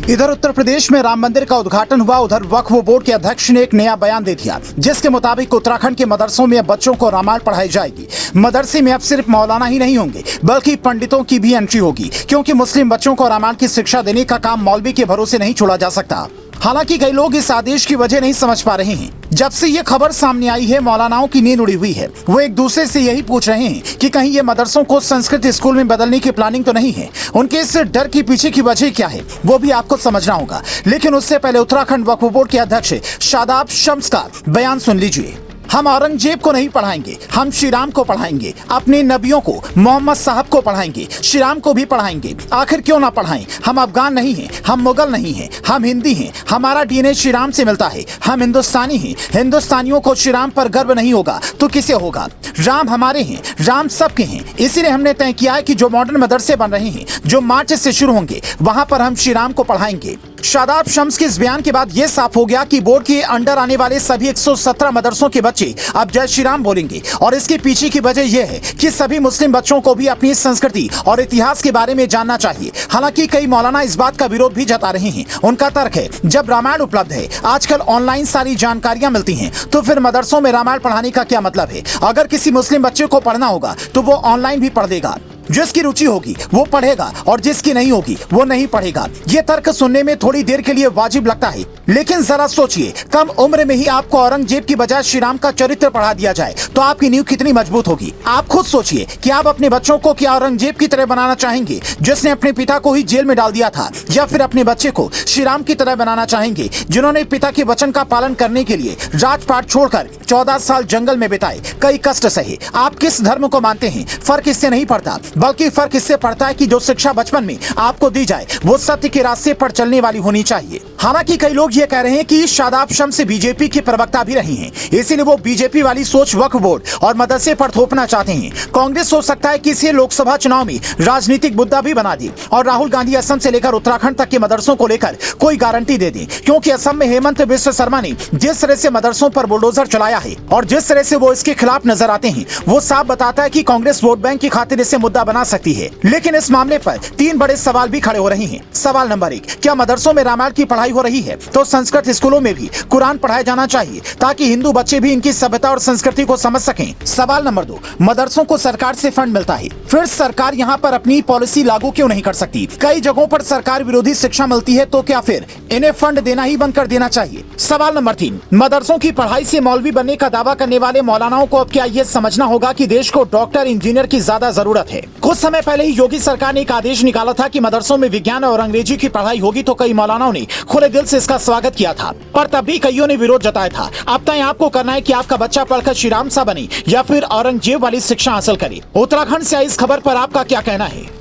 इधर उत्तर प्रदेश में राम मंदिर का उद्घाटन हुआ, उधर वक्फ बोर्ड के अध्यक्ष ने एक नया बयान दे दिया, जिसके मुताबिक उत्तराखंड के मदरसों में अब बच्चों को रामायण पढ़ाई जाएगी। मदरसे में अब सिर्फ मौलाना ही नहीं होंगे, बल्कि पंडितों की भी एंट्री होगी, क्योंकि मुस्लिम बच्चों को रामायण की शिक्षा देने का काम मौलवी के भरोसे नहीं छोड़ा जा सकता। हालांकि कई लोग इस आदेश की वजह नहीं समझ पा रहे हैं। जब से ये खबर सामने आई है, मौलानाओं की नींद उड़ी हुई है। वो एक दूसरे से यही पूछ रहे हैं कि कहीं ये मदरसों को संस्कृत स्कूल में बदलने की प्लानिंग तो नहीं है। उनके इस डर के पीछे की वजह क्या है, वो भी आपको समझना होगा। लेकिन उससे पहले उत्तराखंड वक्फ बोर्ड के अध्यक्ष शादाब शम्स का बयान सुन लीजिए। हम औरंगजेब को नहीं पढ़ाएंगे, हम श्री राम को पढ़ाएंगे, अपने नबियों को, मोहम्मद साहब को पढ़ाएंगे, श्री राम को भी पढ़ाएंगे। आखिर क्यों ना पढ़ाएं? हम अफगान नहीं हैं, हम मुगल नहीं हैं, हम हिंदी हैं, हमारा डीएनए श्री राम से मिलता है, हम हिंदुस्तानी हैं। हिंदुस्तानियों को श्री राम पर गर्व नहीं होगा तो किसे होगा? राम हमारे हैं, राम सबके हैं। इसीलिए हमने तय किया है कि जो मॉडर्न मदरसे बन रहे हैं, जो मार्च से शुरू होंगे, वहां पर हम श्री राम को पढ़ाएंगे। शादाब शम्स के इस बयान के बाद यह साफ हो गया कि बोर्ड के अंडर आने वाले सभी 117 मदरसों के बच्चे अब जय श्री राम बोलेंगे। और इसके पीछे की वजह यह है कि सभी मुस्लिम बच्चों को भी अपनी संस्कृति और इतिहास के बारे में जानना चाहिए। हालांकि कई मौलाना इस बात का विरोध भी जता रहे हैं। उनका तर्क है, जब रामायण उपलब्ध है, आजकल ऑनलाइन सारी जानकारियां मिलती हैं, तो फिर मदरसों में रामायण पढ़ाने का क्या मतलब है? अगर किसी मुस्लिम बच्चे को पढ़ना होगा तो वो ऑनलाइन भी पढ़ देगा। जिसकी रुचि होगी वो पढ़ेगा और जिसकी नहीं होगी वो नहीं पढ़ेगा। ये तर्क सुनने में थोड़ी देर के लिए वाजिब लगता है, लेकिन जरा सोचिए, कम उम्र में ही आपको औरंगजेब की बजाय श्री राम का चरित्र पढ़ा दिया जाए तो आपकी नींव कितनी मजबूत होगी। आप खुद सोचिए कि आप अपने बच्चों को क्या औरंगजेब की तरह बनाना चाहेंगे, जिसने अपने पिता को ही जेल में डाल दिया था, या फिर अपने बच्चे को श्री राम की तरह बनाना चाहेंगे, जिन्होंने पिता के वचन का पालन करने के लिए राजपाट छोड़कर 14 साल जंगल में बिताए, कई कष्ट सहे। आप किस धर्म को मानते हैं, फर्क इससे नहीं पड़ता, बल्कि फर्क इससे पड़ता है कि जो शिक्षा बचपन में आपको दी जाए वो सत्य के रास्ते पर चलने वाली होनी चाहिए। हालांकि कई लोग ये कह रहे हैं कि शादाब शम्स बीजेपी के प्रवक्ता भी रही हैं, इसीलिए वो बीजेपी वाली सोच वक्फ बोर्ड और मदरसे पर थोपना चाहते हैं। कांग्रेस हो सकता है कि इसे लोकसभा चुनाव में राजनीतिक मुद्दा भी बना दे, और राहुल गांधी असम से लेकर उत्तराखंड तक के मदरसों को लेकर कोई गारंटी दे दे, क्योंकि असम में हेमंत बिस्व शर्मा ने जिस तरह से मदरसों पर बुलडोजर चलाया है और जिस तरह से वो इसके खिलाफ नजर आते हैं, वो साफ बताता है कि कांग्रेस वोट बैंक की खातिर इसे मुद्दा बना सकती है। लेकिन इस मामले पर 3 बड़े सवाल भी खड़े हो रहे हैं। सवाल नंबर 1, क्या मदरसों में रामायण की पढ़ाई हो रही है तो संस्कृत स्कूलों में भी कुरान पढ़ाया जाना चाहिए, ताकि हिंदू बच्चे भी इनकी सभ्यता और संस्कृति को समझ सकें। सवाल नंबर 2, मदरसों को सरकार से फंड मिलता है, फिर सरकार यहाँ पर अपनी पॉलिसी लागू क्यों नहीं कर सकती? कई जगहों पर सरकार विरोधी शिक्षा मिलती है, तो क्या फिर इन्हें फंड देना ही बंद कर देना चाहिए? सवाल नंबर 3, मदरसों की पढ़ाई से मौलवी बनने का दावा करने वाले मौलानाओं को अब क्या ये समझना होगा कि देश को डॉक्टर इंजीनियर की ज्यादा जरूरत है? कुछ समय पहले ही योगी सरकार ने एक आदेश निकाला था कि मदरसों में विज्ञान और अंग्रेजी की पढ़ाई होगी, तो कई मौलानाओं ने खुले दिल से इसका स्वागत किया था, पर तब भी कईयों ने विरोध जताया था। अब तय आपको करना है कि आपका बच्चा पढ़कर श्री राम सा बने या फिर औरंगजेब वाली शिक्षा हासिल करे। उत्तराखंड से आई इस खबर पर आपका क्या कहना है?